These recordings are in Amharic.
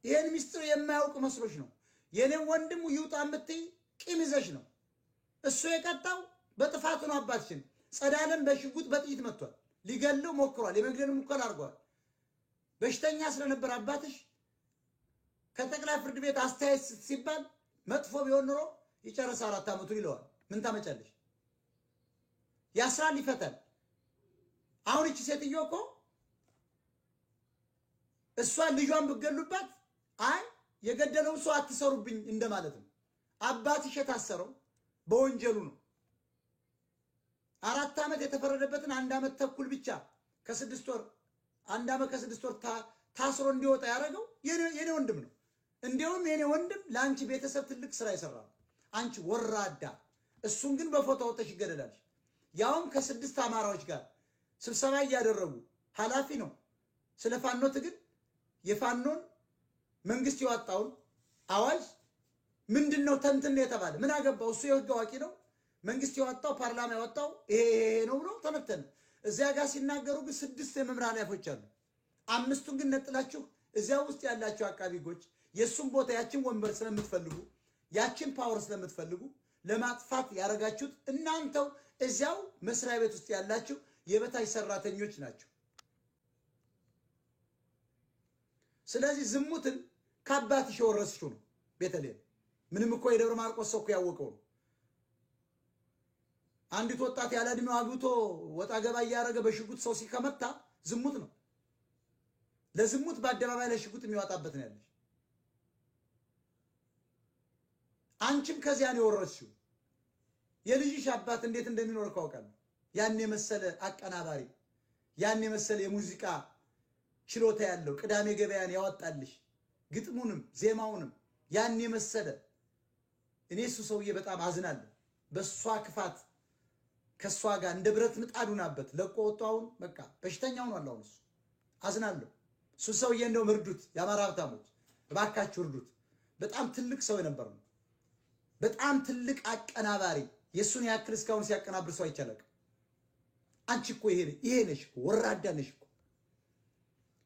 ይሄን ሚስጥር የማያውቅ መስሎሽ ነው የኔ ወንድሙ ይውጣ ምትይ ቂም ይዘሽ ነው እሱ የቀጣው በጥፋቱ ነው አባትሽን ጸዳለም በሽጉጥ በጥይት መጥቷል ሊገለው ሞክሯል የመግደል ሙከራ አድርጓል በሽተኛ ስለነበር አባትሽ ከጠቅላይ ፍርድ ቤት አስተያየት ሲባል መጥፎ ቢሆን ኖሮ ይጨርስ 4 አመቱን ይለዋል ምን ታመጫለሽ ያስራል ይፈታል አሁን እቺ ሴትዮ እኮ እሷ ልጇን ብገሉባት አይ የገደለው ሰው አትሰሩብኝ እንደማለት ነው አባትሽ የታሰረው በወንጀሉ ነው 4 አመት የተፈረደበትን 1 አመት ተኩል ብቻ ከ6 ወር 1 አመት ከ6 ወር ታስሮ እንዲወጣ ያደረገው የኔ ወንድም ነው እንዴውም የኔ ወንድም ላንቺ ቤተሰብ ትልቅ ስራ ይሰራል አንቺ ወራዳ እሱን ግን በፎቶ ወጥተሽ ይገደላል ያውም ከ6 አማራዎች ጋር ስብሰባ ያደረጉ ሐላፊ ነው ስለፋኖ ትግል የፋኖን መንግስት ያወጣው አዋጅ ምንድነው ተንተን የተባለ ምን አገባው እሱ የህግ አዋቂ ነው መንግስት ያወጣው ፓርላማ ያወጣው ይሄ ነው ብሎ ተነተነ እዚያ ጋር ሲናገሩ ግን 6 የመምራን ያፎች አሉ 5ቱን ግን ነጥላችሁ እዚያ ውስጥ ያላችሁ አቃቢጎች የሱን ቦታ ያችን ወንበር ስለምትፈልጉ ያችን ፓወር ስለምትፈልጉ ለማጥፋት ያረጋችሁት እናንተው እዚያው መስሪያ ቤት ውስጥ ያላችሁ የበታች ሰራተኞች ናቸው ስለዚህ ዝሙትን ከአባትሽ ወረስሹ ነው ቤተልሔም ምንም እኮ የደብረ ማርቆስ ሰው ያወቀው ነው አንዲት ወጣት ያለ እድሜው አግብቶ ወጣ ገባ ያረገ በሽጉጥ ሰው ሲከመታ ዝሙት ነው ለዝሙት በአደባባይ ለሽጉጥ የሚዋጣበት ነው ያለሽ አንቺም ከዚያ ነው የወረስሽው የልጅሽ አባት እንዴት እንደሚኖር ካውቃል ያን የመሰለ አቀናባሪ ያን የመሰለ የሙዚቃ ችሎታ ያለው ቅዳሜ ገበያን ያወጣልሽ ግጥሙንም ዜማውንም ያን የመሰለ እኔ እሱ ሰውዬ በጣም አዝናለሁ በሷ ክፋት ከሷ ጋር እንደ ብረት ምጣዱናበት ለቆ ወጣውን በቃ በሽተኛው ነው አላው እሱ አዝናለሁ እሱ ሰውዬ እንደው ምርዱት ያማራ ሀብታሞች ባካችሁ እርዱት በጣም ትልቅ ሰው የነበር ነው በጣም ትልቅ አቀናባሪ የሱን ያክል እስካሁን ሲያቀናብር ሰው አይቻለቅ አንቺ እኮ ይሄ ነሽ ወራዳ ነሽ እኮ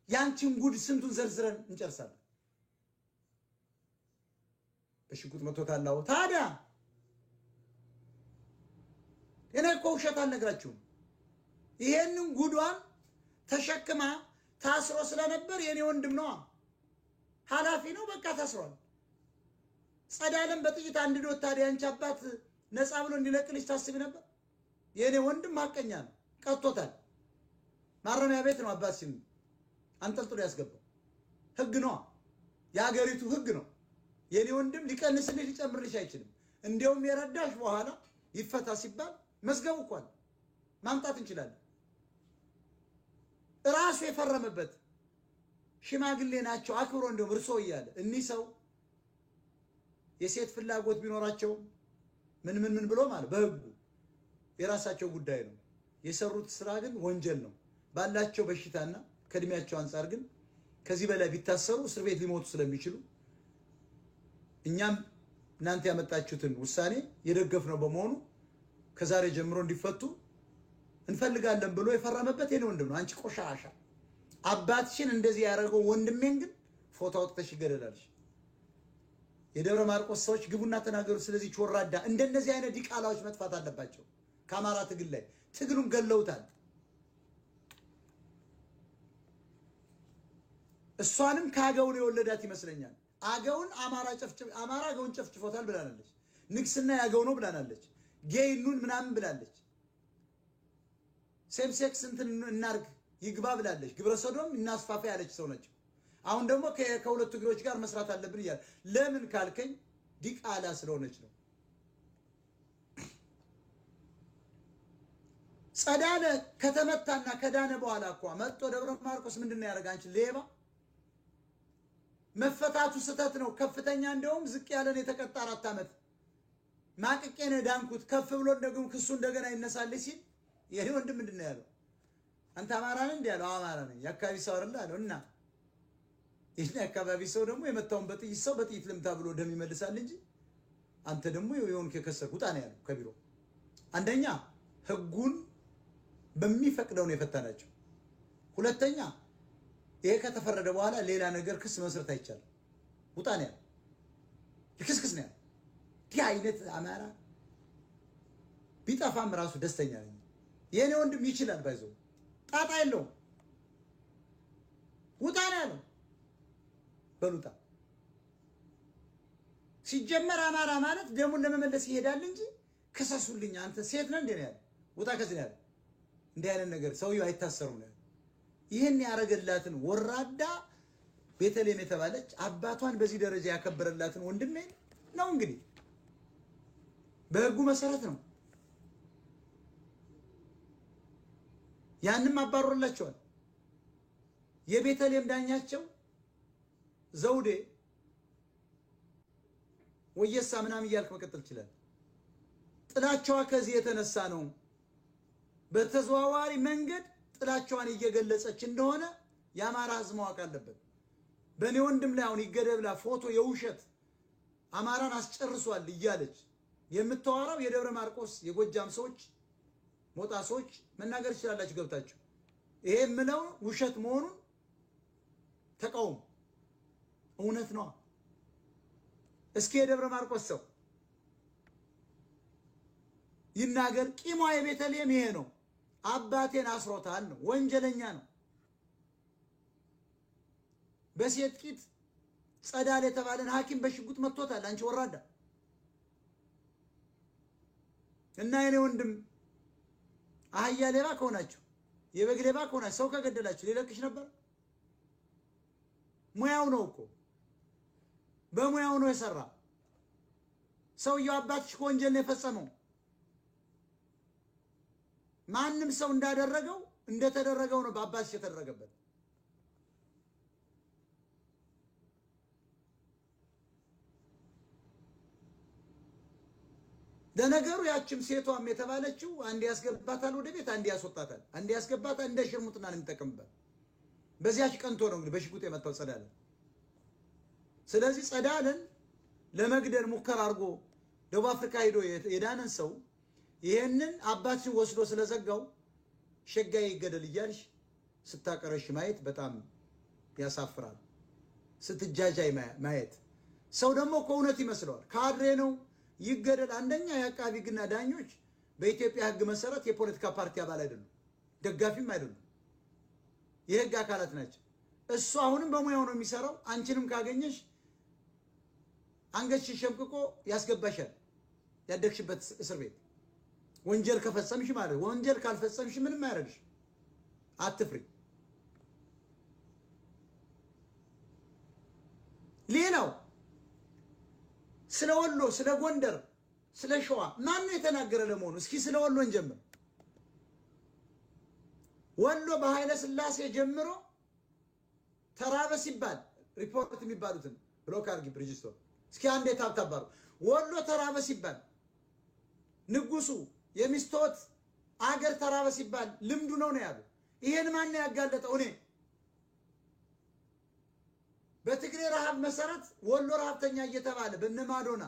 ያንቺን ጉድ ስንቱን ዘርዝረን እንጨርሳለን በሽጉጥ መቶታላው ታዲያ እኔ እኮ ውሸት አልነግራችሁም ይሄንን ጉዷን ተሸክማ ታስሮ ስለነበር የኔ ወንድም ነው ሐላፊ ነው በቃ ታስሯል ጸዳለም በጥይት አንድዶት ታዲያ አንቺ አባት ነፃ ብሎ እንዲለቅልሽ ታስቢ ነበር የኔ ወንድም ማቀኛ ነው ቀጥቶታል ማረሚያ ቤት ነው አባትሽን አንጠልጥሎ ያስገባው ህግ ነው ያገሪቱ ህግ ነው የኔ ወንድም ሊቀንስልሽ ሊጨምርልሽ አይችልም እንዴውም የረዳሽ በኋላ ይፈታ ሲባል መስገቡ እንኳን ማምጣት እንችላለን ራሱ የፈረመበት ሽማግሌ ናቸው አክብሮ እንደው እርሶ ይያለ እኒ ሰው የሴት ፍላጎት ቢኖራቸው ምን ብሎ ማለት በህጉ የራሳቸው ጉዳይ ነው የሰሩት ስራ ግን ወንጀል ነው ባላቸው በሽታና ከድሚያቸው አንፃር ግን ከዚህ በላይ ቢታሰሩ እስር ቤት ሊሞቱ ስለሚችሉ እኛም እናንተ ያመጣችሁትን ውሳኔ የደገፍነው በመሆኑ ከዛሬ ጀምሮ እንዲፈቱ እንፈልጋለን ብሎ የፈረመበት የኔ ወንድም ነው አንቺ ቆሻሻ አባትሽን እንደዚህ ያረጋው ወንድሜን ግን ፎቶ አውጥተሽ ይገደላልሽ የደብረ ማርቆስ ሰዎች ግቡና ተናገሩ ስለዚህ ቾራዳ እንደነዚህ አይነት ዲቃላዎች መጥፋት አለባቸው ካማራ ትግል ላይ ትግሉን ገለውታል እሷንም ካገውን የወለዳት ይመስለኛል አገውን አማራ አገውን ጨፍጭፎታል ብላናለች ንግስና ያገው ነው ብላናለች ጌይኑን ምናምን ብላለች ሴም ሴክስ እንትን እናርግ ይግባ ብላለች ግብረ ሰዶም እናስፋፋ ያለች ሰው ነች አሁን ደግሞ ከሁለቱ ግሮች ጋር መስራት አለብን ይላል ለምን ካልከኝ ዲቃላ ስለሆነች ነው ጸዳለ ከተመታና ከዳነ በኋላ እኮ መጥቶ ደብረ ማርቆስ ምንድነው ያረጋንች ሌባ መፈታቱ ስተት ነው ከፍተኛ እንደውም ዝቅ ያለን የተቀጣ 4 አመት ማቅቄነ ዳንኩት ከፍ ብሎ እንደገም ክሱ እንደገና ይነሳል ሲል የኔ ወንድም ምንድነው ያለው አንተ አማራ ነህ እንዴ ያለው አማራ ነኝ ያካባቢ ሰው አይደል አለውና ይሄን ያካባቢ ሰው ደግሞ የመታውን በጥይት ሰው በጥይት ልምታ ብሎ ደም ይመልሳል እንጂ አንተ ደግሞ የሆን ከከሰኩት አነ ያለው ከቢሮ አንደኛ ህጉን በሚፈቅደው ነው የፈታናቸው ሁለተኛ ይሄ ከተፈረደ በኋላ ሌላ ነገር ክስ መስረት አይቻልም ውጣ ነው ያለው። ልክስክስ ነው ያለው። ይህ አይነት አማራ ቢጠፋም ራሱ ደስተኛ ነኝ። የኔ ወንድም ይችላል፣ ባይዘው ጣጣ የለውም። ውጣ ነው ያለው። በሉጣ ሲጀመር አማራ ማለት ደሙን ለመመለስ ይሄዳል እንጂ ከሰሱልኝ አንተ ሴት ነህ እንዴ ነው ያለው። ውጣ ከዚህ ነው ያለው። እንዲህ አይነት ነገር ሰውየው አይታሰሩም ነው። ይህን ያረገላትን ወራዳ ቤተልሔም የተባለች አባቷን በዚህ ደረጃ ያከበረላትን ወንድሜ ነው እንግዲህ በህጉ መሰረት ነው። ያንም አባሮላቸዋል። የቤተልሔም ዳኛቸው ዘውዴ ወየሳ ምናምን እያልክ መቀጠል ይችላል። ጥላቻዋ ከዚህ የተነሳ ነው። በተዘዋዋሪ መንገድ ጥላቻዋን እየገለጸች እንደሆነ የአማራ ህዝብ ማወቅ አለበት። በእኔ ወንድም ላይ አሁን ይገደብላ ፎቶ የውሸት አማራን አስጨርሷል እያለች የምታወራው የደብረ ማርቆስ የጎጃም ሰዎች ሞጣ ሰዎች መናገር ይችላላችሁ ገብታችሁ። ይሄ የምለው ውሸት መሆኑን ተቃውሙ። እውነት ነው። እስኪ የደብረ ማርቆስ ሰው ይናገር። ቂሟ የቤተልሔም ይሄ ነው። አባቴን አስሮታል ነው። ወንጀለኛ ነው። በሴት ቂጥ ጸዳል የተባለን ሐኪም በሽጉጥ መጥቶታል። አንቺ ወራዳ እና የኔ ወንድም አህያ ሌባ ከሆናችሁ የበግ ሌባ ከሆናችሁ ሰው ከገደላችሁ ሊለቅሽ ነበር። ሙያው ነው እኮ በሙያው ነው የሰራ። ሰውየው አባትሽ ወንጀል ነው የፈጸመው። ማንም ሰው እንዳደረገው እንደተደረገው ነው በአባትሽ የተደረገበት። ለነገሩ ያችም ሴቷም የተባለችው አንዴ ያስገባታል ወደ ቤት፣ አንዴ ያስወጣታል። አንዴ ያስገባታል እንደ ሽርሙጥና ነው የሚጠቀምበት። በዚያች ቀንቶ ነው እንግዲህ በሽጉጥ የመታው ጸዳልን። ስለዚህ ጸዳልን ለመግደል ሙከራ አድርጎ ደቡብ አፍሪካ ሄዶ የዳነን ሰው ይሄንን አባትሽን ወስዶ ስለዘጋው ሸጋዬ ይገደል እያልሽ ስታቀረሽ ማየት በጣም ያሳፍራል። ስትጃጃይ ማየት ሰው ደግሞ ከእውነት ይመስለዋል። ካድሬ ነው ይገደል። አንደኛ የአቃቢ ሕግና ዳኞች በኢትዮጵያ ሕግ መሰረት የፖለቲካ ፓርቲ አባል አይደሉም፣ ደጋፊም አይደሉም፣ የሕግ አካላት ናቸው። እሱ አሁንም በሙያው ነው የሚሰራው። አንቺንም ካገኘሽ አንገትሽን ሸምቅቆ ያስገባሻል ያደግሽበት እስር ቤት። ወንጀል ከፈጸምሽ ማለት ወንጀል ካልፈጸምሽ ምንም አያደርግሽ። አትፍሪ። ሌላው ስለ ወሎ፣ ስለ ጎንደር፣ ስለ ሸዋ ማን ነው የተናገረ ለመሆኑ? እስኪ ስለ ወሎ እንጀምር። ወሎ በኃይለ ሥላሴ ጀምሮ ተራበ ሲባል ሪፖርት የሚባሉትን ብሎክ አድርጊ ብሪጅስቶን። እስኪ አንዴ ታብታባሩ። ወሎ ተራበ ሲባል ንጉሱ የሚስቶት አገር ተራበ ሲባል ልምዱ ነው ያሉ። ይሄን ማን ነው ያጋለጠው? እኔ በትግሬ ረሃብ መሰረት ወሎ ረሃብተኛ እየተባለ በነማዶና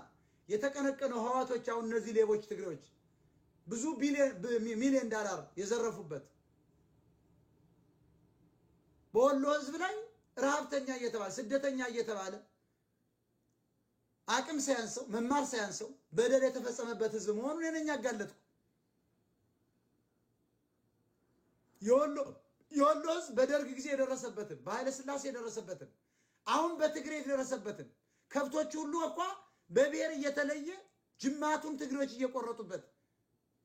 የተቀነቀነው ህዋቶች አሁን እነዚህ ሌቦች ትግሬዎች ብዙ ሚሊዮን ዶላር የዘረፉበት በወሎ ህዝብ ላይ ረሃብተኛ እየተባለ ስደተኛ እየተባለ አቅም ሳያንሰው መማር ሳያንሰው በደል የተፈጸመበት ህዝብ መሆኑን እኔ ያጋለጥኩ። የወሎ ህዝብ በደርግ ጊዜ የደረሰበትን በኃይለ ሥላሴ የደረሰበትን አሁን በትግሬ የደረሰበትን ከብቶች ሁሉ እንኳ በብሔር እየተለየ ጅማቱን ትግሬዎች እየቆረጡበት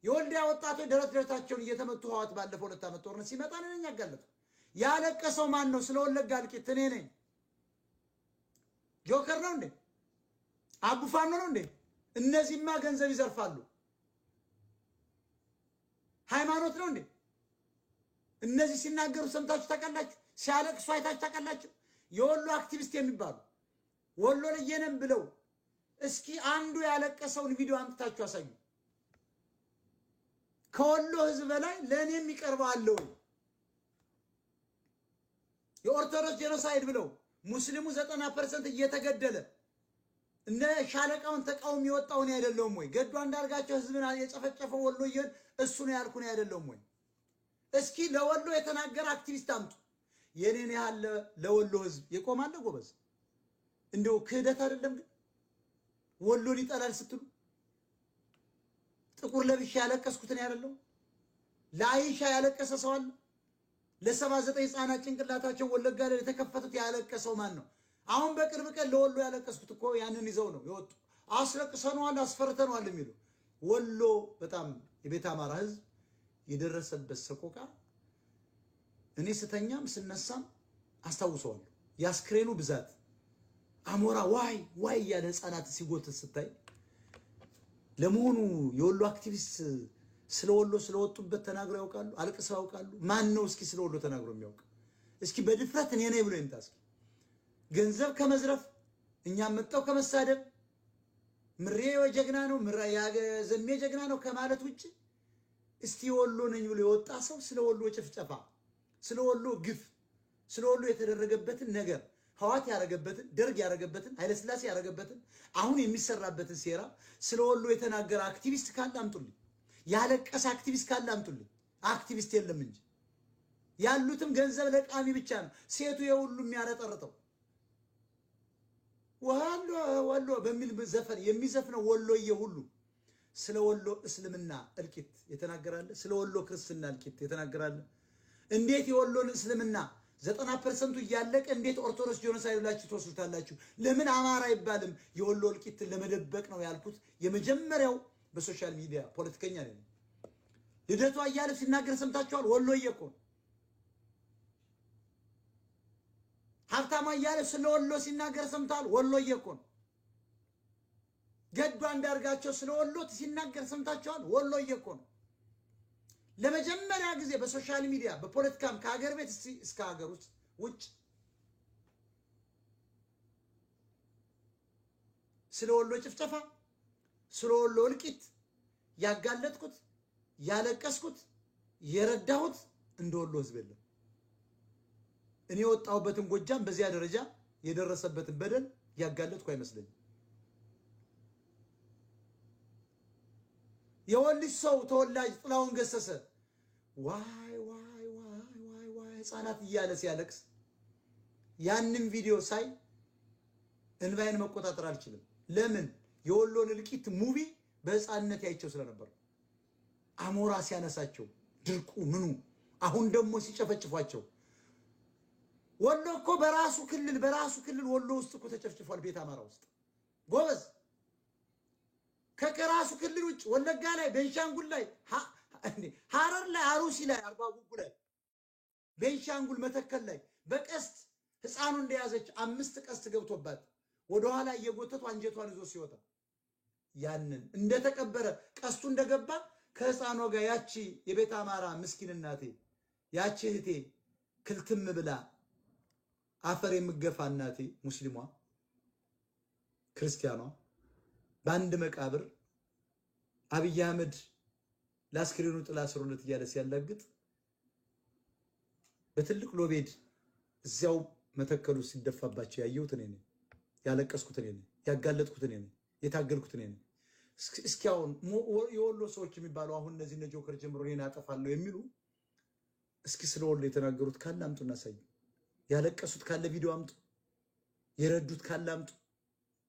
የወልዲያ ወጣቶች ደረታቸውን እየተመቱ ህዋት ባለፈው 2 ዓመት ጦርነት ሲመጣ ነኝ ያጋለጥኩ። ያለቀሰው ማን ነው? ስለ ወለጋ እልቂት እኔ ነኝ። ጆከር ነው እንዴ? አቡፋኖ ነው እንዴ? እነዚህማ ገንዘብ ይዘርፋሉ። ሃይማኖት ነው እንዴ? እነዚህ ሲናገሩ ሰምታችሁ ታውቃላችሁ? ሲያለቅሱ አይታችሁ ታውቃላችሁ? የወሎ አክቲቪስት የሚባሉ ወሎ ለየነም ብለው እስኪ አንዱ ያለቀሰውን ቪዲዮ አምጥታችሁ አሳዩ። ከወሎ ህዝብ በላይ ለኔ የሚቀርበው አለው። የኦርቶዶክስ ጄኖሳይድ ብለው ሙስሊሙ 90% እየተገደለ እነ ሻለቃውን ተቃውሞ የወጣው ነው አይደለም ወይ? ገዱ አንዳርጋቸው ህዝብን የጨፈጨፈው ወሎዬን እሱ ነው ያልኩ ነው አይደለም ወይ? እስኪ ለወሎ የተናገረ አክቲቪስት አምጡ። የኔን ያለ ለወሎ ህዝብ የቆማለ ጎበዝ። እንደው ክህደት አይደለም ግን ወሎን ይጠላል ስትሉ ጥቁር ለብሼ ያለቀስኩት ነው ያለው። ለአይሻ ያለቀሰ ሰው አለ? ለ79 ህፃናት ጭንቅላታቸው ወለጋ ላይ የተከፈቱት ያለቀሰው ማን ነው? አሁን በቅርብ ቀን ለወሎ ያለቀስኩት እኮ ያንን ይዘው ነው የወጡ። አስለቅሰነዋል አስፈርተነዋል የሚሉ ወሎ በጣም የቤተ አማራ ህዝብ የደረሰበት ሰቆቃ እኔ ስተኛም ስነሳም አስታውሰዋለሁ። ያስክሬኑ ብዛት አሞራ ዋይ ዋይ ያለ ህፃናት ሲጎትት ስታይ ለመሆኑ የወሎ አክቲቪስት ስለ ወሎ ስለወጡበት ተናግረው ያውቃሉ? አልቅሰው ያውቃሉ? ማን ነው እስኪ ስለ ወሎ ተናግሮ የሚያውቅ? እስኪ በድፍረት እኔ ነኝ ብሎ ይምጣ። እስኪ ገንዘብ ከመዝረፍ እኛም መጣው ከመሳደብ ምሬ ጀግና ነው ዘሜ ጀግና ነው ከማለት ውጪ እስቲ ወሎ ነኝ ብሎ የወጣ ሰው ስለ ወሎ ጭፍጨፋ፣ ስለ ወሎ ግፍ፣ ስለ ወሎ የተደረገበትን ነገር ህዋት ያረገበትን፣ ደርግ ያረገበትን፣ ኃይለ ሥላሴ ያረገበትን፣ አሁን የሚሰራበትን ሴራ ስለ ወሎ የተናገረ አክቲቪስት ካለ አምጡልኝ። ያለቀሰ አክቲቪስት ካለ አምጡልኝ። አክቲቪስት የለም እንጂ ያሉትም ገንዘብ ለቃሚ ብቻ ነው። ሴቱ የሁሉ የሚያረጠርጠው ወሎ ወሎ በሚል ዘፈን የሚዘፍነው ወሎዬ ሁሉ ስለ ወሎ እስልምና እልቂት የተናገራለ፣ ስለ ወሎ ክርስትና እልቂት የተናገራለ። እንዴት የወሎን እስልምና 90% እያለቀ እንዴት ኦርቶዶክስ ጄኖሳይድ ብላችሁ ትወስዱታላችሁ? ለምን አማራ አይባልም? የወሎ እልቂትን ለመደበቅ ነው ያልኩት። የመጀመሪያው በሶሻል ሚዲያ ፖለቲከኛ ነኝ። ልደቱ አያሌው ሲናገር ሰምታችኋል። ወሎዬ እኮ ነው። ሀብታሙ አያሌው ስለ ወሎ ሲናገር ሰምታል። ወሎዬ እኮ ነው። ገዱ አንዳርጋቸው ስለ ወሎ ሲናገር ሰምታችኋል። ወሎዬ እኮ ነው። ለመጀመሪያ ጊዜ በሶሻል ሚዲያ በፖለቲካም ከሀገር ቤት እስከ ሀገር ውጭ ስለ ወሎ ጭፍጨፋ፣ ስለ ወሎ እልቂት ያጋለጥኩት ያለቀስኩት የረዳሁት እንደ ወሎ ህዝብ የለም። እኔ ወጣሁበትን ጎጃም በዚያ ደረጃ የደረሰበትን በደል ያጋለጥኩ አይመስለኝም። የወልጅ ሰው ተወላጅ ጥላውን ገሰሰ ዋይ ዋይ ዋይ ዋይ ዋይ ህፃናት እያለ ሲያለቅስ ያንን ቪዲዮ ሳይ እንባዬን መቆጣጠር አልችልም። ለምን? የወሎን እልቂት ሙቪ በህፃንነት ያይቸው ስለነበር አሞራ ሲያነሳቸው ድርቁ ምኑ አሁን ደግሞ ሲጨፈጭፏቸው ወሎ እኮ በራሱ ክልል ወሎ ውስጥ እኮ ተጨፍጭፏል። ቤት አማራ ውስጥ ጎበዝ ከራሱ ክልል ውጭ ወለጋ ላይ፣ ቤንሻንጉል ላይ፣ ሐረር ላይ፣ አሩሲ ላይ፣ አርባ ጉጉ ላይ፣ ቤንሻንጉል መተከል ላይ በቀስት ህፃኑ እንደያዘች 5 ቀስት ገብቶባት ወደኋላ እየጎተቱ አንጀቷን ይዞ ሲወጣ ያንን እንደተቀበረ ቀስቱ እንደገባ ከህፃኗ ጋር ያቺ የቤት አማራ ምስኪን እናቴ ያቺ እህቴ ክልትም ብላ አፈር የምገፋ እናቴ ሙስሊሟ ክርስቲያኗ በአንድ መቃብር አብይ አህመድ ላስክሪኑ ጥላ ስሩለት እያለ ሲያላግጥ በትልቅ ሎቤድ እዚያው መተከሉ ሲደፋባቸው ያየሁት እኔ ነኝ። ያለቀስኩት እኔ ነኝ። ያጋለጥኩት እኔ ነኝ። የታገልኩት እኔ ነኝ። እስኪ አሁን የወሎ ሰዎች የሚባሉ አሁን እነዚህ እነ ጆከር ጀምሮ እኔን አጠፋለሁ የሚሉ እስኪ ስለ ወሎ የተናገሩት ካለ አምጡና ሳይ። ያለቀሱት ካለ ቪዲዮ አምጡ። የረዱት ካለ አምጡ።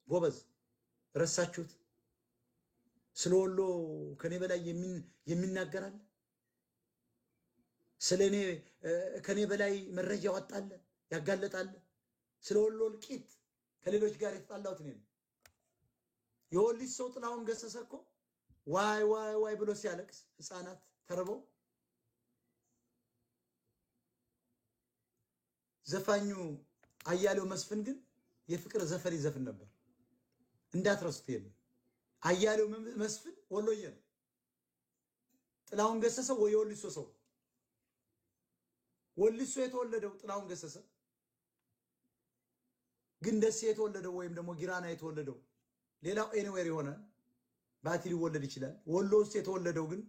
ጎበዝ ረሳችሁት? ስለ ወሎ ከኔ በላይ የሚናገራል? ስለኔ ከኔ በላይ መረጃ ያወጣል ያጋለጣል? ስለ ወሎ እልቂት ከሌሎች ጋር የተጣላሁት እኔ ነኝ። የወልጅ ሰው ጥላውን ገሰሰ እኮ ዋይ ዋይ ዋይ ብሎ ሲያለቅስ ህፃናት ተርበው ዘፋኙ አያሌው መስፍን ግን የፍቅር ዘፈን ይዘፍን ነበር። እንዳትረሱት ይሄን አያሌው መስፍን ወሎዬ ነው። ጥላውን ገሰሰ ወይ የወልጅ ሰው ወልጅ ሰው የተወለደው ጥላውን ገሰሰ ግን ደሴ የተወለደው ወይም ደግሞ ጊራና የተወለደው ሌላው ኤኒዌር ይሆናል። ባቲ ሊወለድ ይችላል። ወሎ ውስጥ የተወለደው ግን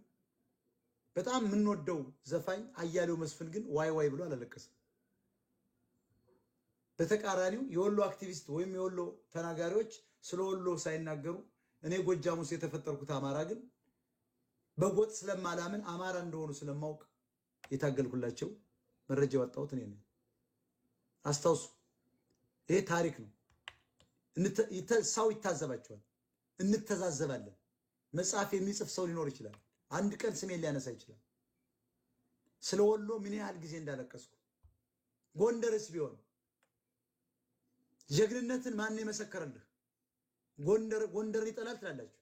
በጣም የምንወደው ዘፋኝ አያሌው መስፍን ግን ዋይ ዋይ ብሎ አላለቀሰም። በተቃራኒው የወሎ አክቲቪስት ወይም የወሎ ተናጋሪዎች ስለ ወሎ ሳይናገሩ እኔ ጎጃም ውስጥ የተፈጠርኩት አማራ ግን በጎጥ ስለማላምን አማራ እንደሆኑ ስለማውቅ የታገልኩላቸው መረጃ ያወጣሁት እኔ ነኝ። አስታውሱ፣ ይሄ ታሪክ ነው። ሰው ይታዘባቸዋል። እንተዛዘባለን። መጽሐፍ የሚጽፍ ሰው ሊኖር ይችላል። አንድ ቀን ስሜን ሊያነሳ ይችላል። ስለ ወሎ ምን ያህል ጊዜ እንዳለቀስኩ ጎንደርስ ቢሆን ጀግንነትን ማን የመሰከረልህ? ጎንደር ይጠላል ትላላችሁ።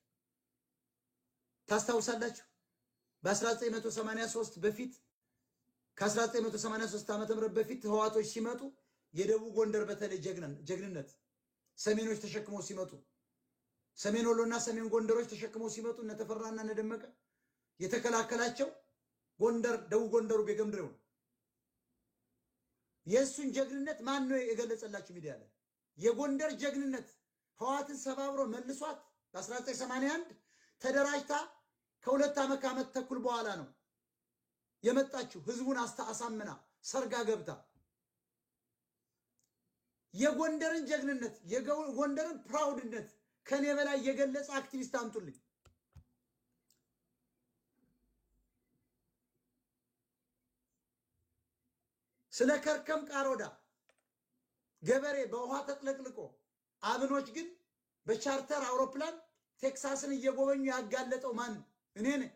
ታስታውሳላችሁ? በ1983 በፊት ከ1983 ዓመተ ምህረት በፊት ህዋቶች ሲመጡ የደቡብ ጎንደር በተለይ ጀግንነት ሰሜኖች ተሸክመው ሲመጡ ሰሜን ወሎና ሰሜን ጎንደሮች ተሸክመው ሲመጡ እነ ተፈራና እነ ደመቀ የተከላከላቸው ጎንደር ደቡብ ጎንደሩ ቤገምድሬው ነው። የሱን ጀግንነት ማን ነው የገለጸላችሁ? ሚዲያ ላይ የጎንደር ጀግንነት ህዋትን ሰባብሮ መልሷት በ1981 ተደራጅታ ከሁለት ዓመት ተኩል በኋላ ነው የመጣችው። ህዝቡን አሳምና ሰርጋ ገብታ የጎንደርን ጀግንነት የጎንደርን ፕራውድነት ከኔ በላይ የገለጸ አክቲቪስት አምጡልኝ። ስለ ከርከም ቃሮዳ ገበሬ በውሃ ተጥለቅልቆ አብኖች ግን በቻርተር አውሮፕላን ቴክሳስን እየጎበኙ ያጋለጠው ማን? እኔ ነኝ።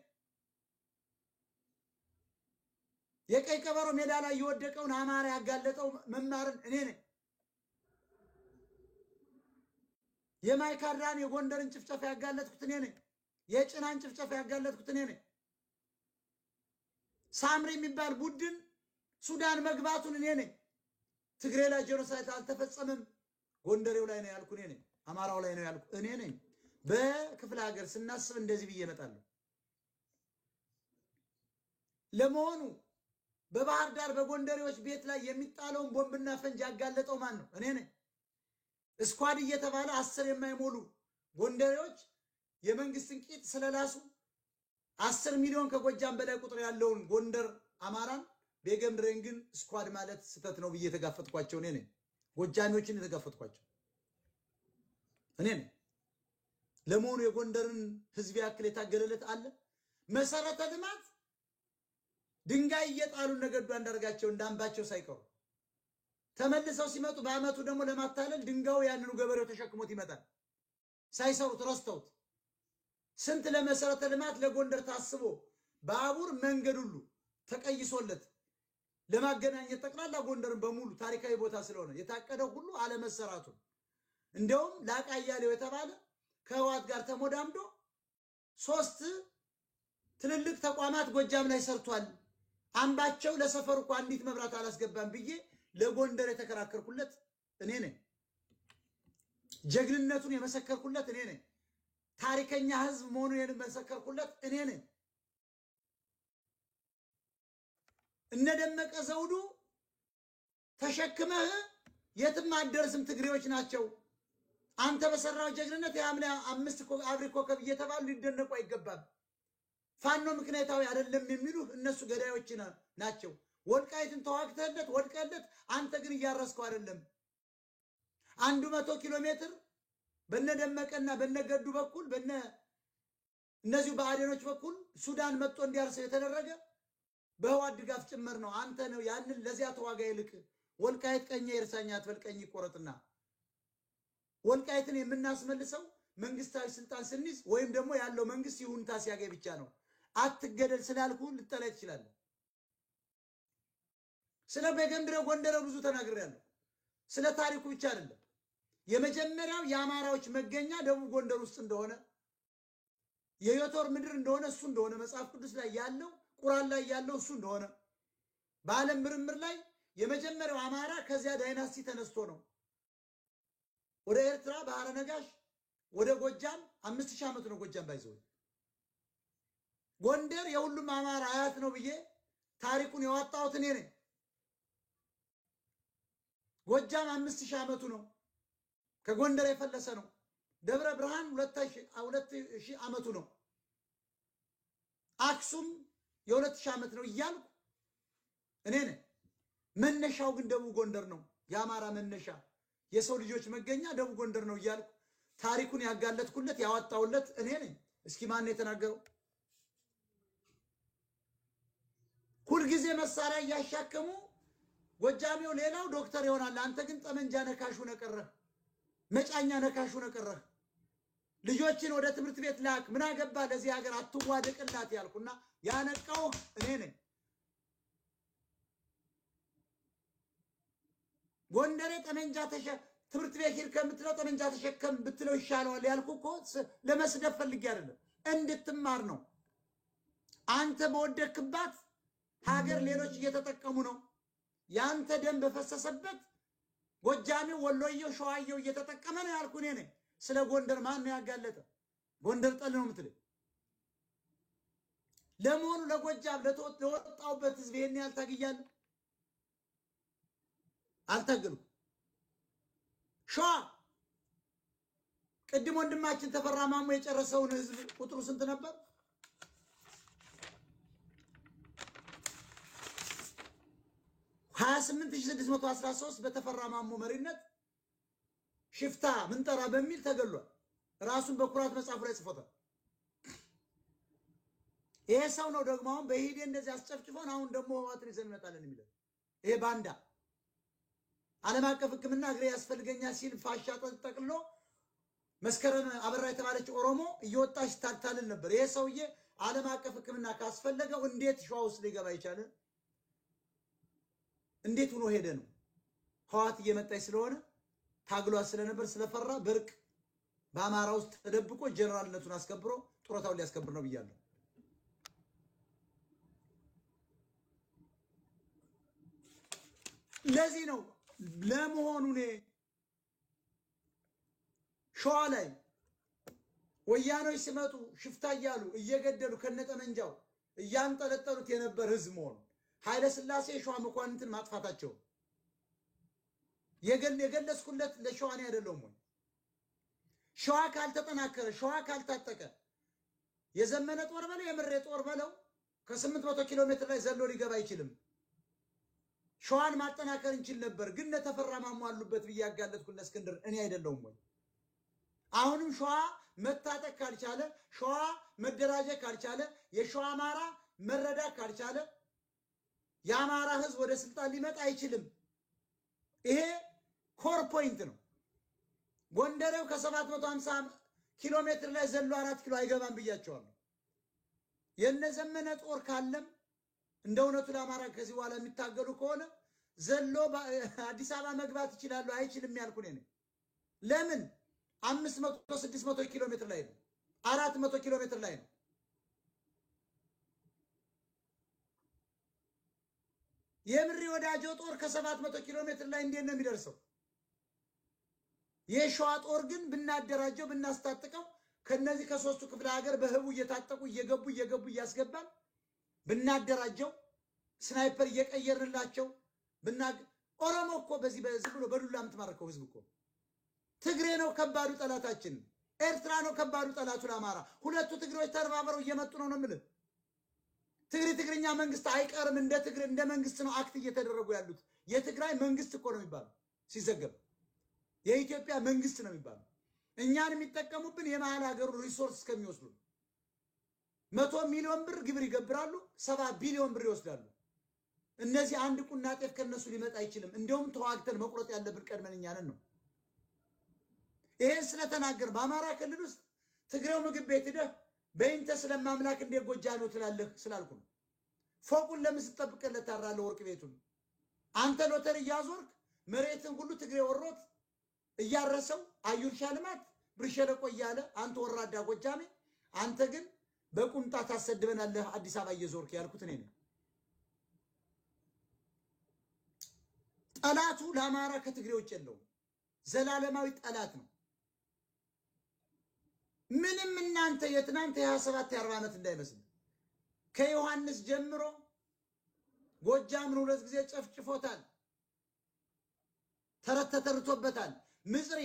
የቀይ ቀበሮ ሜዳ ላይ የወደቀውን አማራ ያጋለጠው መማርን እኔ ነኝ። የማይካድራን የጎንደርን ጭፍጨፋ ያጋለጥኩት እኔ ነኝ። የጭናን ጭፍጨፋ ያጋለጥኩት እኔ ነኝ። ሳምሪ የሚባል ቡድን ሱዳን መግባቱን እኔ ነኝ። ትግሬ ላይ ጄኖሳይድ አልተፈጸመም፣ ጎንደሬው ላይ ነው ያልኩ እኔ ነኝ። አማራው ላይ ነው ያልኩ እኔ ነኝ። በክፍለ ሀገር ስናስብ እንደዚህ ብዬ እመጣለሁ። ለመሆኑ በባህር ዳር በጎንደሬዎች ቤት ላይ የሚጣለውን ቦምብና ፈንጅ ያጋለጠው ማን ነው? እኔ ነኝ። ስኳድ እየተባለ 10 የማይሞሉ ጎንደሬዎች የመንግስትን ቂጥ ስለላሱ 10 ሚሊዮን ከጎጃም በላይ ቁጥር ያለውን ጎንደር አማራን ቤገምድሬን ግን ስኳድ ማለት ስተት ነው ብዬ የተጋፈጥኳቸው እኔ ነኝ። ጎጃሚዎችን የተጋፈጥኳቸው እኔ ነኝ። ለመሆኑ የጎንደርን ህዝብ ያክል የታገለለት አለ? መሰረተ ልማት ድንጋይ እየጣሉ ነገዱ አንዳርጋቸው እንዳንባቸው ሳይቀሩ ተመልሰው ሲመጡ በአመቱ ደግሞ ለማታለል ድንጋዩ ያንኑ ገበሬው ተሸክሞት ይመጣል። ሳይሰሩት ረስተውት ስንት ለመሰረተ ልማት ለጎንደር ታስቦ ባቡር መንገድ ሁሉ ተቀይሶለት ለማገናኘት ጠቅላላ ጎንደርን በሙሉ ታሪካዊ ቦታ ስለሆነ የታቀደው ሁሉ አለመሰራቱ እንደውም ላቃያሌው የተባለ ከህዋት ጋር ተሞዳምዶ 3 ትልልቅ ተቋማት ጎጃም ላይ ሰርቷል። አምባቸው ለሰፈሩ እንኳን አንዲት መብራት አላስገባም ብዬ ለጎንደር የተከራከርኩለት እኔ ነኝ። ጀግንነቱን የመሰከርኩለት እኔ ነኝ። ታሪከኛ ህዝብ መሆኑን የመሰከርኩለት እኔ ነኝ። እነደመቀ ዘውዱ ተሸክመህ የትም አደርስም ትግሬዎች ናቸው አንተ በሰራው ጀግንነት የአምና 5 አብሪ ኮከብ እየተባሉ ሊደነቁ አይገባም። ፋኖ ምክንያታዊ አይደለም የሚሉ እነሱ ገዳዮች ናቸው። ወልቃይትን ተዋግተህለት ወድቀለት አንተ ግን እያረስከው አይደለም። 100 ኪሎ ሜትር በነደመቀና በነገዱ በኩል እነዚሁ በአዴኖች በኩል ሱዳን መጥቶ እንዲያርሰው የተደረገ በህዋት ድጋፍ ጭምር ነው። አንተ ነው ያንን ለዚያ ተዋጋ ይልቅ ወልቃይት ቀኝ ይርሳኛ አትበልቀኝ ይቆረጥና ወልቃይትን የምናስመልሰው መንግስታዊ ስልጣን ስንይዝ ወይም ደግሞ ያለው መንግስት ይሁንታ ሲያገኝ ብቻ ነው። አትገደል ስላልኩ ልጠላይ ትችላለህ። ስለ ቤገምድሬ ጎንደር ብዙ ተናግሬያለሁ። ስለ ታሪኩ ብቻ አይደለም። የመጀመሪያው የአማራዎች መገኛ ደቡብ ጎንደር ውስጥ እንደሆነ የዮቶር ምድር እንደሆነ እሱ እንደሆነ መጽሐፍ ቅዱስ ላይ ያለው ቁርአን ላይ ያለው እሱ እንደሆነ በዓለም ምርምር ላይ የመጀመሪያው አማራ ከዚያ ዳይናስቲ ተነስቶ ነው ወደ ኤርትራ ባህረ ነጋሽ ወደ ጎጃም 5000 ዓመት ነው ጎጃም ባይዘው ጎንደር የሁሉም አማራ አያት ነው ብዬ ታሪኩን ያወጣሁት እኔ ነኝ። ጎጃም 5000 ዓመቱ ነው ከጎንደር የፈለሰ ነው። ደብረ ብርሃን 2000 ዓመቱ ነው። አክሱም የ2000 ዓመት ነው እያልኩ እኔ ነኝ። መነሻው ግን ደቡብ ጎንደር ነው። የአማራ መነሻ የሰው ልጆች መገኛ ደቡብ ጎንደር ነው እያልኩ ታሪኩን ያጋለጥኩለት ያወጣውለት እኔ ነኝ። እስኪ ማን የተናገረው? ሁልጊዜ መሳሪያ እያሻከሙ ጎጃሜው ሌላው ዶክተር ይሆናል፣ አንተ ግን ጠመንጃ ነካሹ ነቀረ። መጫኛ ነካሹ ነቀረህ ልጆችን ወደ ትምህርት ቤት ላክ ምን አገባ ለዚህ ሀገር አትዋደቅላት ያልኩና ያነቃው እኔ ነኝ። ጎንደሬ ጠመንጃ ትምህርት ቤት ሄድ ከምትለው ጠመንጃ ተሸከም ብትለው ይሻለዋል ያልኩ እኮ ለመስደብ ፈልጌ አይደለም፣ እንድትማር ነው። አንተ በወደክባት ሀገር ሌሎች እየተጠቀሙ ነው። ያንተ ደም በፈሰሰበት ጎጃሜው፣ ወሎየው፣ ሸዋየው እየተጠቀመ ነው ያልኩ እኔ ነኝ። ስለ ጎንደር ማን ነው ያጋለጠ? ጎንደር ጠል ነው የምትል? ለመሆኑ ለጎጃም ለወጣውበት ህዝብ ይሄን ያልታግያለ? አልታገሉ። ሸዋ ቅድም ወንድማችን ተፈራ ማሞ የጨረሰውን ህዝብ ቁጥሩ ስንት ነበር? 28613 በተፈራ ማሞ መሪነት ሽፍታ ምንጠራ በሚል ተገሏል። ራሱን በኩራት መጽሐፉ ላይ ጽፎታል። ይሄ ሰው ነው ደግሞ አሁን በሂዴ እንደዚህ አስጨፍጭፎን አሁን ደግሞ ህወሓትን ይዘን እንመጣለን የሚለው ይሄ ባንዳ ዓለም አቀፍ ሕክምና እግሬ ያስፈልገኛል ሲል ፋሻ ጠቅልሎ መስከረም አበራ የተባለች ኦሮሞ እየወጣች ታታልል ነበር። ይሄ ሰውዬ ዓለም አቀፍ ሕክምና ካስፈለገው እንዴት ሸዋ ውስጥ ሊገባ ይቻለ? እንዴት ሆኖ ሄደ ነው? ህወሓት እየመጣች ስለሆነ ታግሏት ስለነበር ስለፈራ በርቅ በአማራ ውስጥ ተደብቆ ጀነራልነቱን አስከብሮ ጡረታውን ሊያስከብር ነው ብያለሁ። ለዚህ ነው ለመሆኑ እኔ ሸዋ ላይ ወያኖች ሲመጡ ሽፍታ እያሉ እየገደሉ ከነጠመንጃው እያንጠለጠሉት የነበር ህዝብ መሆኑ ኃይለ ሥላሴ ሸዋ መኳንንትን ማጥፋታቸው የገለጽኩለት ለሸዋኔ አይደለም ወይ? ሸዋ ካልተጠናከረ ሸዋ ካልታጠቀ የዘመነ ጦር በለው የምሬ ጦር በለው ከ800 ኪሎ ሜትር ላይ ዘሎ ሊገባ አይችልም። ሸዋን ማጠናከር እንችል ነበር፣ ግን ለተፈራ ማሞ አሉበት ብዬ ያጋለጥኩለት እስክንድር እኔ አይደለሁም ወይ? አሁንም ሸዋ መታጠቅ ካልቻለ ሸዋ መደራጀት ካልቻለ የሸዋ አማራ መረዳት ካልቻለ የአማራ ህዝብ ወደ ስልጣን ሊመጣ አይችልም። ይሄ ኮር ፖይንት ነው። ጎንደሬው ከ750 ኪሎ ሜትር ላይ ዘሎ 4 ኪሎ አይገባም ብያቸዋለሁ። የነዘመነ ጦር ካለም እንደ እውነቱ ለአማራ ከዚህ በኋላ የሚታገሉ ከሆነ ዘሎ አዲስ አበባ መግባት ይችላሉ አይችልም ያልኩ ነኝ። ለምን 500 600 ኪሎ ሜትር ላይ ነው፣ 400 ኪሎ ሜትር ላይ ነው። የምሪ ወዳጆ ጦር ከ700 ኪሎ ሜትር ላይ እንዴት ነው የሚደርሰው? የሸዋ ጦር ግን ብናደራጀው ብናስታጥቀው ከነዚህ ከሶስቱ ክፍለ ሀገር በህቡ እየታጠቁ እየገቡ እያስገባን ብናደራጀው ስናይፐር እየቀየርንላቸው ኦሮሞ እኮ በዚህ ብሎ በዱላ የምትማርከው ህዝብ እኮ ትግሬ ነው ከባዱ ጠላታችን፣ ኤርትራ ነው ከባዱ ጠላቱ ለአማራ። ሁለቱ ትግሬዎች ተርባብረው እየመጡ ነው የምልህ። ትግርኛ መንግስት አይቀርም። እንደ ትግሬ እንደ መንግስት ነው አክት እየተደረጉ ያሉት። የትግራይ መንግስት እኮ ነው የሚባለው ሲዘገብ፣ የኢትዮጵያ መንግስት ነው የሚባለው። እኛን የሚጠቀሙብን የመሀል ሀገሩ ሪሶርስ እስከሚወስዱ 100 ሚሊዮን ብር ግብር ይገብራሉ፣ 7 ቢሊዮን ብር ይወስዳሉ። እነዚህ አንድ ቁና ጤፍ ከነሱ ሊመጣ አይችልም። እንደውም ተዋግተን መቁረጥ ያለብን ቀድመን እኛ ነን ነው። ይሄን ስለተናገር በአማራ ክልል ውስጥ ትግሬው ምግብ ቤት ሄደህ በእንተ ስለማምላክ እንደ ጎጃም ነው ትላለህ ስላልኩ ነው። ፎቁን ለምስጠብቅለት ታራለ ወርቅ ቤቱን አንተ ሎተሪ እያዞርክ መሬትን ሁሉ ትግሬ ወሮት እያረሰው አዩር ሻልማት ብርሸለቆ እያለ አንተ ወራዳ ጎጃሜ፣ አንተ ግን በቁምጣ ታሰድበናለህ አዲስ አበባ እየዞርክ ያልኩት እኔ ነኝ። ጠላቱ ለአማራ ከትግሬዎች የለውም፣ ዘላለማዊ ጠላት ነው። ምንም እናንተ የትናንት የ27 የ40 ዓመት እንዳይመስል ከዮሐንስ ጀምሮ ጎጃምን 2 ጊዜ ጨፍጭፎታል፣ ተረተርቶበታል። ምጽሪ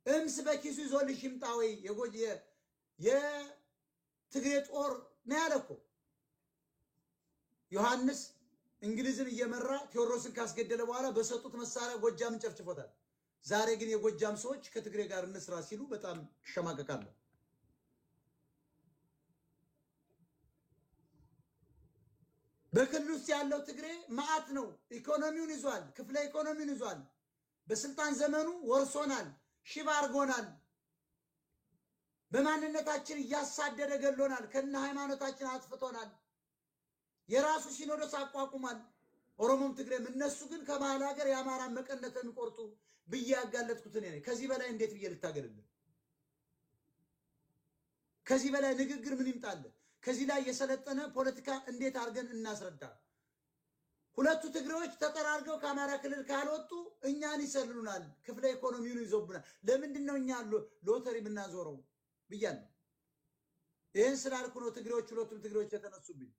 እምስ በኪሱ ይዞልሽ ይምጣ ወይ የትግሬ ጦር ነው ያለኮ ዮሐንስ እንግሊዝን እየመራ ቴዎድሮስን ካስገደለ በኋላ በሰጡት መሳሪያ ጎጃምን ጨፍጭፎታል። ዛሬ ግን የጎጃም ሰዎች ከትግሬ ጋር እንስራ ሲሉ በጣም ይሸማቀቃሉ። በክልል ውስጥ ያለው ትግሬ ማአት ነው። ኢኮኖሚውን ይዟል፣ ክፍለ ኢኮኖሚውን ይዟል። በስልጣን ዘመኑ ወርሶናል፣ ሽባ አድርጎናል፣ በማንነታችን እያሳደደ ገሎናል፣ ከነ ሃይማኖታችን አጥፍቶናል። የራሱ ሲኖዶስ አቋቁሟል፣ ኦሮሞም ትግሬም። እነሱ ግን ከመሀል ሀገር የአማራን መቀነት የሚቆርጡ ብዬ ያጋለጥኩት እኔ ነኝ። ከዚህ በላይ እንዴት ብዬ ልታገልልህ? ከዚህ በላይ ንግግር ምን ይምጣልህ? ከዚህ ላይ የሰለጠነ ፖለቲካ እንዴት አድርገን እናስረዳ? ሁለቱ ትግሬዎች ተጠራርገው ከአማራ ክልል ካልወጡ እኛን ይሰልሉናል፣ ክፍለ ኢኮኖሚውን ይዞብናል። ለምንድን ነው እኛ ሎተሪ የምናዞረው ብያለሁ። ይህን ስላልኩ ነው ትግሬዎች ሁለቱም ትግሬዎች የተነሱብኝ።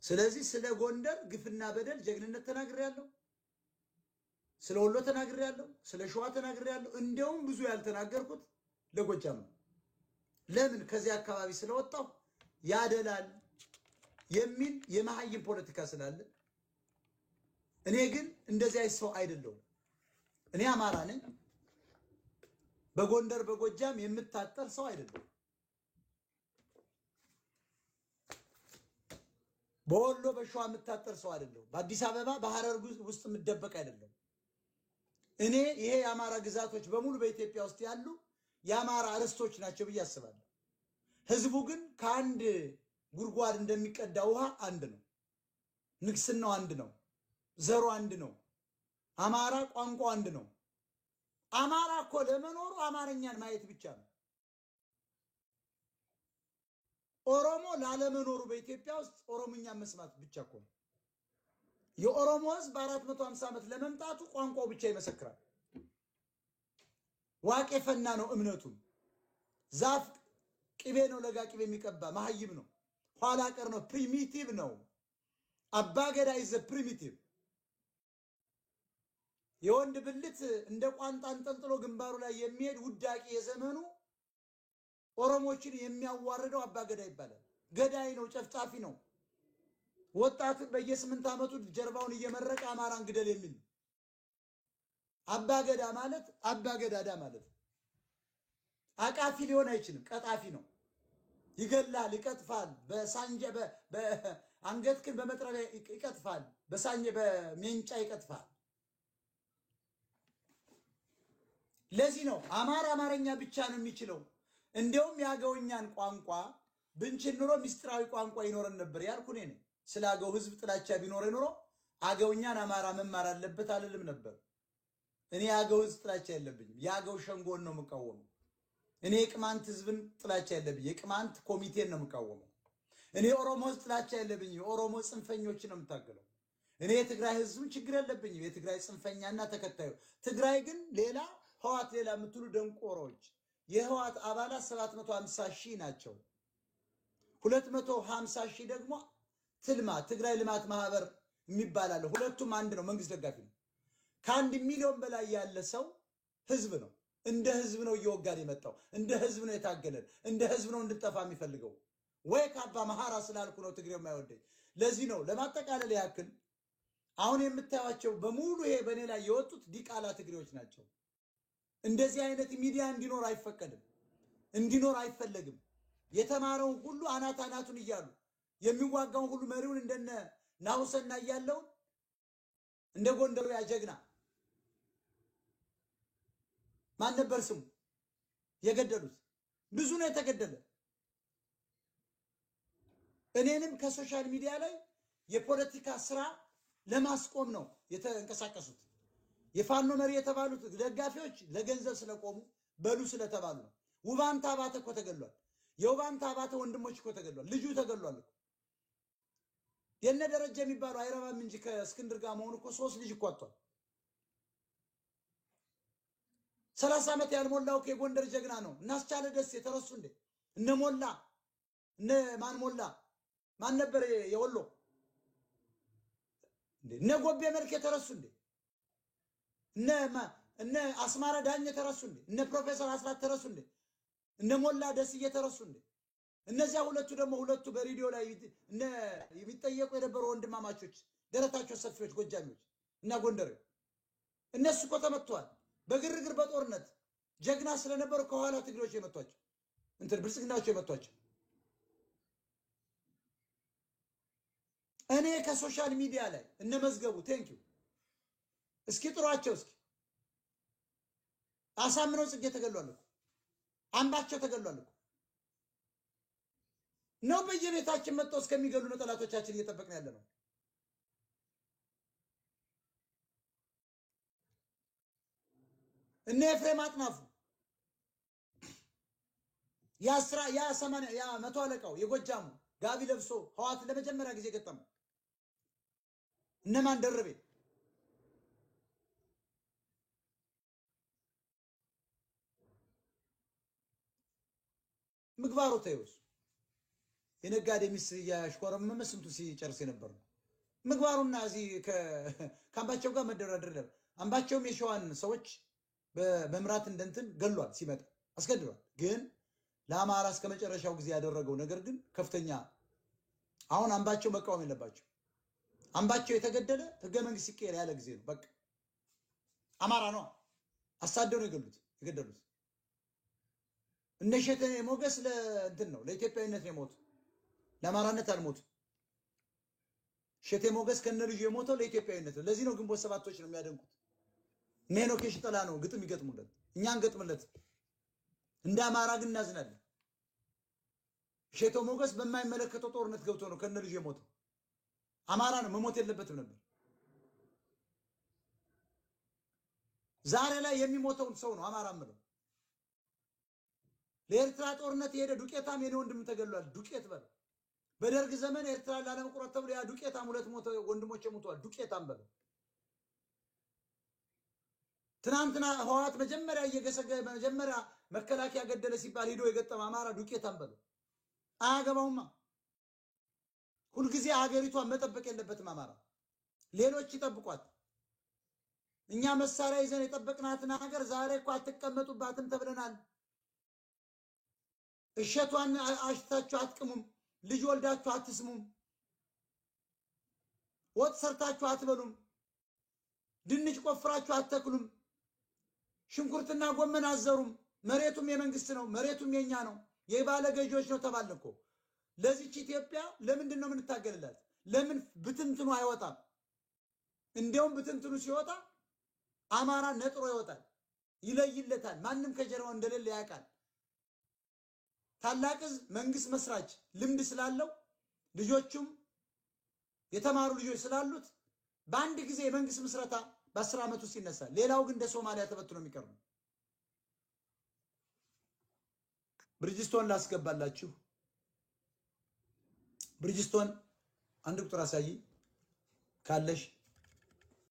ስለዚህ ስለ ጎንደር ግፍና በደል ጀግንነት ተናግሬያለሁ። ስለ ወሎ ተናግሬያለሁ። ስለ ሸዋ ተናግሬያለሁ። እንደውም ብዙ ያልተናገርኩት ለጎጃም ነው። ለምን? ከዚህ አካባቢ ስለወጣሁ ያደላል የሚል የመሀይም ፖለቲካ ስላለ። እኔ ግን እንደዚያ ሰው አይደለሁም። እኔ አማራ ነኝ። በጎንደር በጎጃም የምታጠር ሰው አይደለሁም። በወሎ በሸዋ የምታጠር ሰው አይደለሁም። በአዲስ አበባ በሐረር ውስጥ የምደበቅ አይደለሁም። እኔ ይሄ የአማራ ግዛቶች በሙሉ በኢትዮጵያ ውስጥ ያሉ የአማራ ርስቶች ናቸው ብዬ አስባለሁ። ህዝቡ ግን ከአንድ ጉድጓድ እንደሚቀዳ ውሃ አንድ ነው። ንግስናው አንድ ነው። ዘሩ አንድ ነው። አማራ ቋንቋ አንድ ነው። አማራ እኮ ለመኖሩ አማርኛን ማየት ብቻ ነው። ኦሮሞ ላለመኖሩ በኢትዮጵያ ውስጥ ኦሮምኛን መስማት ብቻ እኮ ነው። የኦሮሞ ህዝብ 450 ዓመት ለመምጣቱ ቋንቋው ብቻ ይመሰክራል። ዋቄ ፈና ነው እምነቱ። ዛፍ ቅቤ ነው ለጋ ቅቤ የሚቀባ መሀይም ነው። ኋላ ቀር ነው። ፕሪሚቲቭ ነው። አባገዳ ይዘ ፕሪሚቲቭ የወንድ ብልት እንደ ቋንጣ አንጠልጥሎ ግንባሩ ላይ የሚሄድ ውዳቂ የዘመኑ ኦሮሞችን የሚያዋርደው አባገዳ ይባላል። ገዳይ ነው። ጨፍጫፊ ነው። ወጣቱ በየ8 ዓመቱ ጀርባውን እየመረቀ አማራን ግደል የሚል አባገዳ ማለት አባገዳዳ ማለት አቃፊ ሊሆን አይችልም። ቀጣፊ ነው። ይገላል፣ ይቀጥፋል። በሳንጀ በአንገትክን በመጥረቢያ ይቀጥፋል። በሳንጀ በሜንጫ ይቀጥፋል። ለዚህ ነው አማራ አማርኛ ብቻ ነው የሚችለው። እንደውም ያገውኛን ቋንቋ ብንችል ኑሮ ሚስጥራዊ ቋንቋ ይኖረን ነበር ያልኩ እኔ ነኝ። ስለ አገው ህዝብ ጥላቻ ቢኖር ኑሮ አገውኛን አማራ መማር አለበት አልልም ነበር። እኔ አገው ህዝብ ጥላቻ የለብኝም። የአገው ሸንጎን ነው የምቃወመው። እኔ የቅማንት ህዝብን ጥላቻ የለብኝ። የቅማንት ኮሚቴን ነው የምቃወመው። እኔ ኦሮሞ ህዝብ ጥላቻ የለብኝ። የኦሮሞ ጽንፈኞችን ነው የምታገለው። እኔ የትግራይ ህዝብን ችግር የለብኝም። የትግራይ ጽንፈኛና ተከታዩ። ትግራይ ግን ሌላ ህዋት ሌላ የምትሉ ደንቆሮች የህዋት አባላት 750 ሺህ ናቸው። 250 ሺህ ደግሞ ትልማ ትግራይ ልማት ማህበር የሚባል አለ። ሁለቱም አንድ ነው፣ መንግስት ደጋፊ ነው። ከ1 ሚሊዮን በላይ ያለ ሰው ህዝብ ነው። እንደ ህዝብ ነው እየወጋን የመጣው። እንደ ህዝብ ነው የታገለን። እንደ ህዝብ ነው እንድጠፋ የሚፈልገው። ወይ ካባ መሐራ ስላልኩ ነው ትግሬው የማይወደኝ። ለዚህ ነው ለማጠቃለል ያክል አሁን የምታዩቸው በሙሉ ይሄ በኔ ላይ የወጡት ዲቃላ ትግሬዎች ናቸው። እንደዚህ አይነት ሚዲያ እንዲኖር አይፈቀድም፣ እንዲኖር አይፈለግም። የተማረውን ሁሉ አናት አናቱን እያሉ የሚዋጋውን ሁሉ መሪውን እንደነ ናሁሰና እያለው እንደ ጎንደሩ ያጀግና ማን ነበር ስሙ የገደሉት? ብዙ ነው የተገደለ። እኔንም ከሶሻል ሚዲያ ላይ የፖለቲካ ስራ ለማስቆም ነው የተንቀሳቀሱት። የፋኖ መሪ የተባሉት ደጋፊዎች ለገንዘብ ስለቆሙ በሉ ስለተባሉ ነው። ውባንታ አባተ እኮ ተገሏል። የውባንታ አባተ ወንድሞች እኮ ተገሏል። ልጁ ተገሏል እኮ። የነ ደረጃ የሚባሉ አይረባም እንጂ ከእስክንድር ጋር መሆኑ እኮ 3 ልጅ እኮ አጥቷል። 30 ዓመት ያልሞላው የጎንደር ጀግና ነው። እናስቻለ ደስ የተረሱ እንዴ? እነ ሞላ እነ ማን ሞላ ማን ነበር የወሎ እንዴ? እነ ጎቤ መልክ የተረሱ እንዴ? እነ አስማራ ዳኝ የተረሱ እንዴ? እነ ፕሮፌሰር አስራት ተረሱ እንዴ? እነ ሞላ ደስ እየተረሱ እንዴ? እነዚያ ሁለቱ ደግሞ ሁለቱ በሬዲዮ ላይ እነ የሚጠየቁ የነበሩ ወንድማማቾች ደረታቸው ሰፊዎች ጎጃሚዎች እና ጎንደሬው እነሱ እኮ ተመቷል። በግርግር በጦርነት ጀግና ስለነበሩ ከኋላ ትግሬዎች የመቷቸው እንትን ብልጽግናዎች የመቷቸው እኔ ከሶሻል ሚዲያ ላይ እነ መዝገቡ ቴንኪው እስኪ ጥሯቸው እስኪ አሳምነው ጽጌ ተገሏል እኮ አምባቸው ተገሏል እኮ ነው በየቤታችን መጥተው እስከሚገሉ ነው ጠላቶቻችን እየጠበቅን ያለ ነው። እነ ኤፍሬም አጥናፉ ያ 100 አለቃው የጎጃሙ ጋቢ ለብሶ ህዋት ለመጀመሪያ ጊዜ ገጠመ። እነማን ደርቤ ምግባሩ ተይውስ የነጋዴ ሚስ ያሽኮረመመ ስንቱ ሲጨርስ የነበር ነው ምግባሩና እዚህ ከአምባቸው ጋር መደራደር ነበር። አምባቸውም የሸዋን ሰዎች በመምራት እንደንትን ገሏል፣ ሲመጣ አስገድሏል። ግን ለአማራ እስከ መጨረሻው ጊዜ ያደረገው ነገር ግን ከፍተኛ። አሁን አምባቸው መቃወም የለባቸው። አምባቸው የተገደለ ህገ መንግስት ሲቀየር ያለ ጊዜ ነው። በቃ አማራ ነው አሳደው ነው የገደሉት። እነ እሸቴ ሞገስ ለእንትን ነው ለኢትዮጵያዊነት ነው የሞቱ፣ ለአማራነት አልሞቱ። እሸቴ ሞገስ ከነ ልጁ የሞተው ለኢትዮጵያዊነት ነው። ለዚህ ነው ግንቦት ሰባቶች ነው የሚያደንቁት። እነ ሄኖክ የሽጠላ ነው ግጥም ይገጥሙለት፣ እኛ እንገጥምለት። እንደ አማራ ግን እናዝናለን። እሸቴ ሞገስ በማይመለከተው ጦርነት ገብቶ ነው ከነ ልጁ የሞተው። አማራ ነው መሞት የለበትም ነበር። ዛሬ ላይ የሚሞተውን ሰው ነው አማራ ምለው። ለኤርትራ ጦርነት የሄደ ዱቄታም የኔ ወንድም ተገሏል። ዱቄት በለው። በደርግ ዘመን ኤርትራ ላለመቁረጥ ተብሎ ያ ዱቄታም ሁለት ሞተ ወንድሞች ሞተዋል። ዱቄታም በለው። ትናንትና ህዋት መጀመሪያ እየገሰገ መጀመሪያ መከላከያ ገደለ ሲባል ሄዶ የገጠመ አማራ ዱቄታም በለው። አያገባውማ። ሁልጊዜ ሀገሪቷን መጠበቅ የለበትም አማራ። ሌሎች ይጠብቋት። እኛ መሳሪያ ይዘን የጠበቅናትን ሀገር ዛሬ እኮ አትቀመጡባትም ተብለናል። እሸቷን አሽታችሁ አትቅሙም፣ ልጅ ወልዳችሁ አትስሙም፣ ወጥ ሰርታችሁ አትበሉም፣ ድንች ቆፍራችሁ አትተክሉም፣ ሽንኩርትና ጎመን አዘሩም። መሬቱም የመንግስት ነው፣ መሬቱም የኛ ነው፣ የባለ ገዢዎች ነው ተባልን እኮ። ለዚች ኢትዮጵያ ለምንድን ነው የምንታገልላት? ለምን ብትንትኑ አይወጣም? እንዲያውም ብትንትኑ ሲወጣ አማራ ነጥሮ ይወጣል፣ ይለይለታል። ማንም ከጀርባው እንደሌለ ያውቃል። ታላቅ ህዝብ መንግስት መስራች ልምድ ስላለው ልጆቹም የተማሩ ልጆች ስላሉት በአንድ ጊዜ የመንግስት ምስረታ በ10 ዓመት ውስጥ ይነሳል። ሌላው ግን እንደ ሶማሊያ ተበትኖ የሚቀር ነው። ብሪጅስቶን ላስገባላችሁ። ብሪጅስቶን አንድ ቁጥር አሳይ ካለሽ